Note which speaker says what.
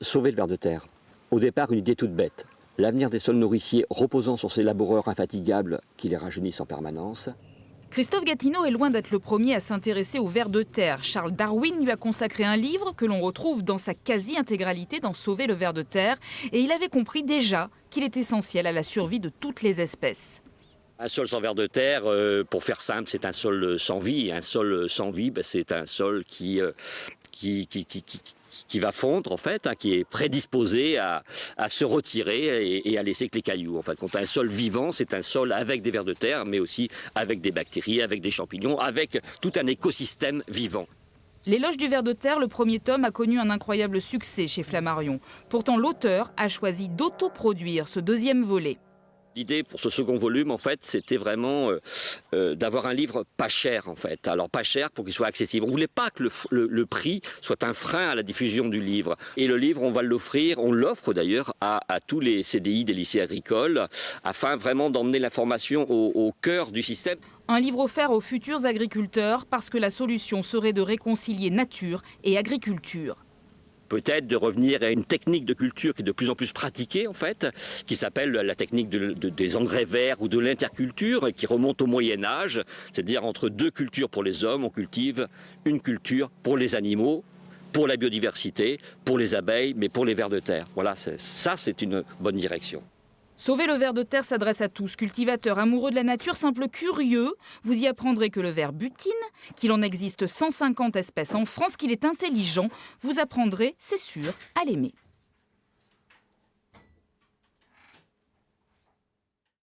Speaker 1: Sauver le ver de terre. Au départ, une idée toute bête. L'avenir des sols nourriciers reposant sur ces laboureurs infatigables qui les rajeunissent en permanence.
Speaker 2: Christophe Gatineau est loin d'être le premier à s'intéresser au ver de terre. Charles Darwin lui a consacré un livre que l'on retrouve dans sa quasi-intégralité dans Sauver le ver de terre. Et il avait compris déjà qu'il est essentiel à la survie de toutes les espèces.
Speaker 1: Un sol sans ver de terre, pour faire simple, c'est un sol sans vie. Un sol sans vie, c'est un sol qui va fondre, en fait, qui est prédisposé à se retirer et à laisser que les cailloux. En fait, quand un sol vivant, c'est un sol avec des vers de terre, mais aussi avec des bactéries, avec des champignons, avec tout un écosystème vivant.
Speaker 2: L'éloge du ver de terre, le premier tome, a connu un incroyable succès chez Flammarion. Pourtant, l'auteur a choisi d'autoproduire ce deuxième volet.
Speaker 1: L'idée pour ce second volume, en fait, c'était vraiment d'avoir un livre pas cher, en fait. Alors pas cher pour qu'il soit accessible. On ne voulait pas que le prix soit un frein à la diffusion du livre. Et le livre, on va l'offrir, on l'offre d'ailleurs à tous les CDI des lycées agricoles, afin vraiment d'emmener l'information au cœur du système.
Speaker 2: Un livre offert aux futurs agriculteurs parce que la solution serait de réconcilier nature et agriculture.
Speaker 1: Peut-être de revenir à une technique de culture qui est de plus en plus pratiquée, en fait, qui s'appelle la technique des engrais verts ou de l'interculture, qui remonte au Moyen-Âge, c'est-à-dire entre deux cultures pour les hommes, on cultive une culture pour les animaux, pour la biodiversité, pour les abeilles, mais pour les vers de terre. Voilà, ça c'est une bonne direction.
Speaker 2: Sauver le ver de terre s'adresse à tous, cultivateurs, amoureux de la nature, simples curieux. Vous y apprendrez que le ver butine, qu'il en existe 150 espèces en France, qu'il est intelligent. Vous apprendrez, c'est sûr, à l'aimer.